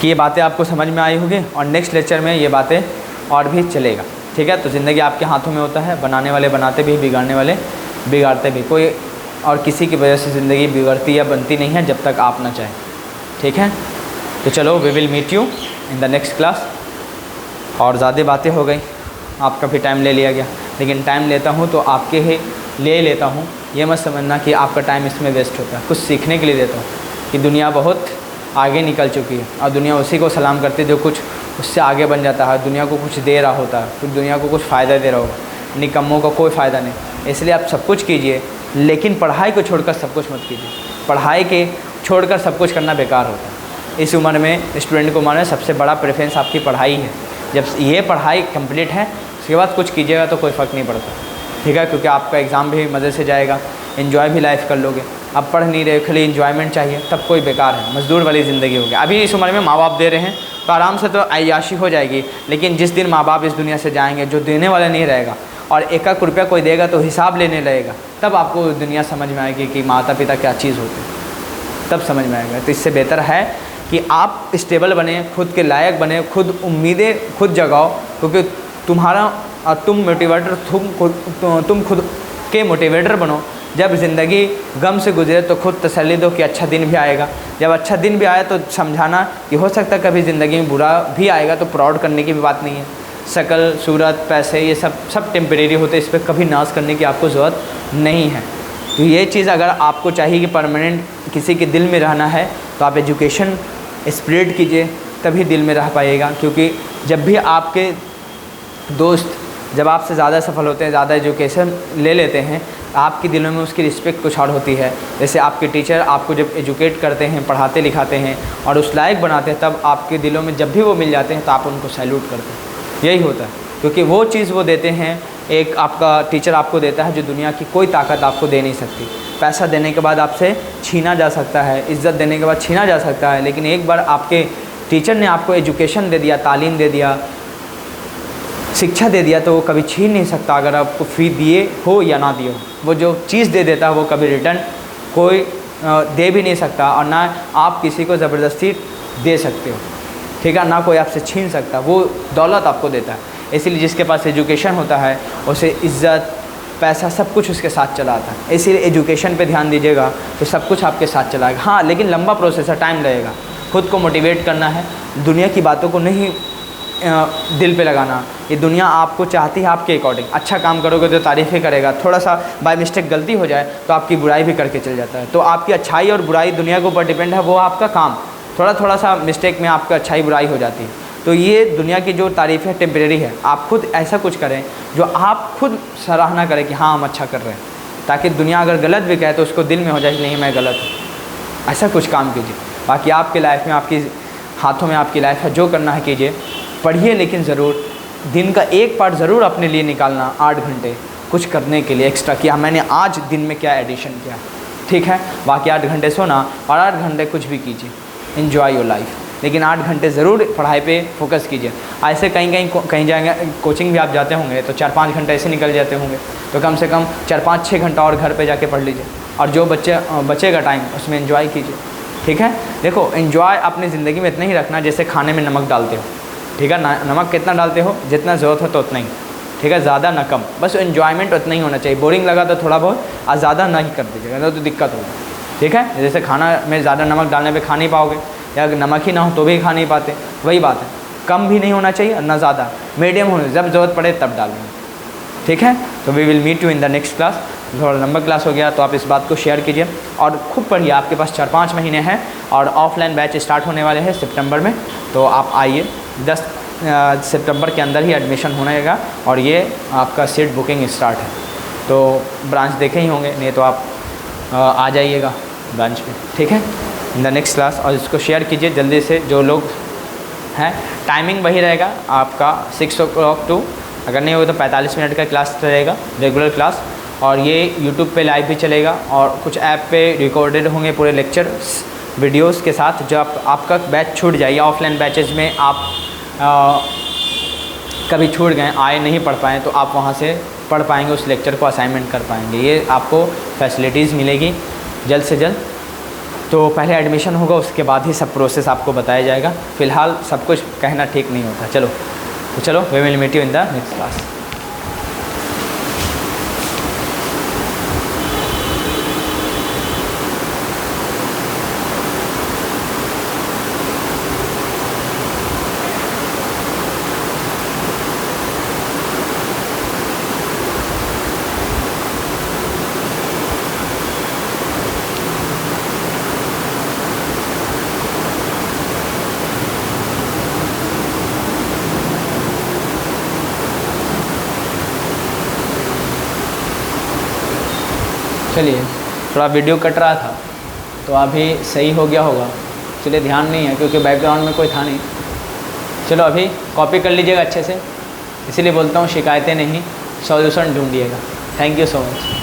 कि ये बातें आपको समझ में आई होगी, और नेक्स्ट लेक्चर में ये बातें और भी चलेगा। ठीक है। तो ज़िंदगी आपके हाथों में होता है, बनाने वाले बनाते भी, बिगाड़ने वाले बिगाड़ते भी। कोई और किसी की वजह से ज़िंदगी बिगड़ती या बनती नहीं है जब तक आप ना चाहें, ठीक है। तो चलो, we will meet you in the next class. और ज़्यादा बातें हो गई, आपका भी टाइम ले लिया गया, लेकिन टाइम लेता हूँ तो आपके ही ले लेता हूँ। ये मत समझना कि आपका टाइम इसमें वेस्ट होता है, कुछ सीखने के लिए देता हूँ कि दुनिया बहुत आगे निकल चुकी है और दुनिया उसी को सलाम करती है जो कुछ उससे आगे बन जाता है, दुनिया को कुछ दे रहा होता है, फिर दुनिया को कुछ फ़ायदा दे रहा होगा। निकम्मों का कोई फ़ायदा नहीं। इसलिए आप सब कुछ कीजिए, लेकिन पढ़ाई को छोड़कर सब कुछ मत कीजिए। पढ़ाई के छोड़कर सब कुछ करना बेकार होता है। इस उम्र में, स्टूडेंट को उम्र में सबसे बड़ा प्रेफरेंस आपकी पढ़ाई है। जब ये पढ़ाई कंप्लीट है उसके बाद कुछ कीजिएगा तो कोई फ़र्क नहीं पड़ता, ठीक है, क्योंकि आपका एग्ज़ाम भी मज़े से जाएगा, एंजॉय भी लाइफ कर लोगे। अब पढ़ नहीं रहे, खाली एंजॉयमेंट चाहिए, तब कोई बेकार है, मज़दूर वाली ज़िंदगी होगी। अभी इस उम्र में माँ बाप दे रहे हैं तो आराम से तो अय्याशी हो जाएगी, लेकिन जिस दिन माँ बाप इस दुनिया से जाएंगे, जो देने वाला नहीं रहेगा और एक एक रुपया कोई देगा तो हिसाब लेने लगेगा, तब आपको दुनिया समझ में आएगी कि माता पिता क्या चीज़ होती है, तब समझ में आएगा। तो इससे बेहतर है कि आप स्टेबल बने, खुद के लायक बने, खुद उम्मीदें खुद जगाओ, क्योंकि तुम मोटिवेटर, तुम खुद के मोटिवेटर बनो। जब ज़िंदगी गम से गुजरे तो खुद तसल्ली दो कि अच्छा दिन भी आएगा। जब अच्छा दिन भी आया तो समझाना कि हो सकता है कभी ज़िंदगी में बुरा भी आएगा, तो प्राउड करने की भी बात नहीं है। शक्ल, सूरत, पैसे, ये सब टेम्परेरी होते हैं, इस पर कभी नाश करने की आपको ज़रूरत नहीं है। तो ये चीज़ अगर आपको चाहिए कि परमानेंट किसी के दिल में रहना है, तो आप एजुकेशन स्प्रेड कीजिए, तभी दिल में रह पाइएगा। क्योंकि जब भी आपके दोस्त जब आपसे ज़्यादा सफल होते हैं, ज़्यादा एजुकेशन ले लेते हैं, आपके दिलों में उसकी रिस्पेक्ट कुछ और होती है। जैसे आपके टीचर आपको जब एजुकेट करते हैं, पढ़ाते लिखाते हैं और उस लायक बनाते हैं, तब आपके दिलों में जब भी वो मिल जाते हैं तो आप उनको सैल्यूट करते हैं। यही होता है, क्योंकि वो चीज़ वो देते हैं, एक आपका टीचर आपको देता है जो दुनिया की कोई ताकत आपको दे नहीं सकती। पैसा देने के बाद आपसे छीना जा सकता है, इज़्ज़त देने के बाद छीना जा सकता है, लेकिन एक बार आपके टीचर ने आपको एजुकेशन दे दिया, तालीम दे दिया, शिक्षा दे दिया, तो वो कभी छीन नहीं सकता। अगर आपको फ़ी दिए हो या ना दिए हो, वो जो चीज़ दे देता है वो कभी रिटर्न कोई दे भी नहीं सकता, और ना आप किसी को ज़बरदस्ती दे सकते हो, ठीक है, ना कोई आपसे छीन सकता। वो दौलत आपको देता है। इसीलिए जिसके पास एजुकेशन होता है उसे इज़्ज़त, पैसा, सब कुछ उसके साथ चला आता है। इसीलिए एजुकेशन पे ध्यान दीजिएगा तो सब कुछ आपके साथ चलाएगा। हाँ, लेकिन लंबा प्रोसेस है, टाइम लगेगा। खुद को मोटिवेट करना है, दुनिया की बातों को नहीं दिल पे लगाना। ये दुनिया आपको चाहती है आपके अकॉर्डिंग। अच्छा काम करोगे तो तारीफ़ें करेगा, थोड़ा सा बाय मिस्टेक गलती हो जाए तो आपकी बुराई भी करके चल जाता है। तो आपकी अच्छाई और बुराई दुनिया के ऊपर डिपेंड है, वो आपका काम। थोड़ा सा मिस्टेक में आपका अच्छाई बुराई हो जाती है। तो ये दुनिया की जो तारीफ़ है टेम्परेरी है। आप खुद ऐसा कुछ करें जो आप खुद सराहना करें कि हाँ हम अच्छा कर रहे हैं, ताकि दुनिया अगर गलत भी कहे तो उसको दिल में हो जाए कि नहीं मैं गलत हूँ। ऐसा कुछ काम कीजिए। बाकी आपके लाइफ में, आपकी हाथों में आपकी लाइफ है, जो करना है कीजिए। पढ़िए, लेकिन ज़रूर दिन का एक पार्ट ज़रूर अपने लिए निकालना, 8 घंटे कुछ करने के लिए एक्स्ट्रा किया मैंने आज दिन में क्या एडिशन किया, ठीक है। बाकी 8 घंटे सोना और 8 घंटे कुछ भी कीजिए, एंजॉय योर लाइफ। लेकिन 8 घंटे ज़रूर पढ़ाई पे फोकस कीजिए। ऐसे कहीं जाएंगे, कोचिंग भी आप जाते होंगे तो 4-5 घंटे ऐसे निकल जाते होंगे, तो कम से कम 4-5-6 घंटा और घर पे जाके पढ़ लीजिए। और जो बचेगा टाइम उसमें एंजॉय कीजिए, ठीक है। देखो, एंजॉय अपनी ज़िंदगी में इतना ही रखना जैसे खाने में नमक डालते हो, ठीक है। नमक कितना डालते हो, जितना ज़रूरत हो तो उतना ही, ठीक है, ज़्यादा ना कम। बस एंजॉयमेंट उतना ही होना चाहिए। बोरिंग लगा तो थोड़ा बहुत, और ज़्यादा नहीं कर दीजिएगा तो दिक्कत होगी, ठीक है। जैसे खाना में ज़्यादा नमक डालने पे खा नहीं पाओगे, या अगर नमक ही ना हो तो भी खा नहीं पाते, वही बात है। कम भी नहीं होना चाहिए और ना ज़्यादा, मीडियम होना, जब ज़रूरत पड़े तब डालेंगे, ठीक है। तो we will meet you in the next class. थोड़ा लंबा क्लास हो गया तो आप इस बात को शेयर कीजिए और खूब पढ़िए। आपके पास 4-5 महीने हैं और ऑफलाइन बैच स्टार्ट होने वाले हैं सितंबर में, तो आप आइए। 10 सितंबर के अंदर ही एडमिशन होनेगा और ये आपका सीट बुकिंग स्टार्ट है। तो ब्रांच देखे ही होंगे, नहीं तो आप आ जाइएगा ब्रांच पे, ठीक है, इन द नेक्स्ट क्लास। और इसको शेयर कीजिए जल्दी से जो लोग हैं। टाइमिंग वही रहेगा आपका 6 o'clock टू, अगर नहीं हो तो 45 मिनट का क्लास रहेगा, रेगुलर क्लास। और ये यूट्यूब पे लाइव भी चलेगा और कुछ ऐप पे रिकॉर्डेड होंगे पूरे लेक्चर वीडियोस के साथ। जो आपका बैच छूट जाए, ऑफलाइन बैचेज में आप कभी छूट गए, आए नहीं पढ़ पाएँ, तो आप वहाँ से पढ़ पाएंगे, उस लेक्चर को असाइनमेंट कर पाएंगे। ये आपको फैसिलिटीज़ मिलेगी जल्द से जल्द। तो पहले एडमिशन होगा, उसके बाद ही सब प्रोसेस आपको बताया जाएगा। फ़िलहाल सब कुछ कहना ठीक नहीं होता। चलो, तो चलो we will meet you in the next class. चलिए, थोड़ा वीडियो कट रहा था तो अभी सही हो गया होगा। चलिए, ध्यान नहीं है क्योंकि बैकग्राउंड में कोई था नहीं। चलो अभी कॉपी कर लीजिएगा अच्छे से, इसीलिए बोलता हूँ शिकायतें नहीं, सॉल्यूशन ढूंढिएगा। Thank you so much.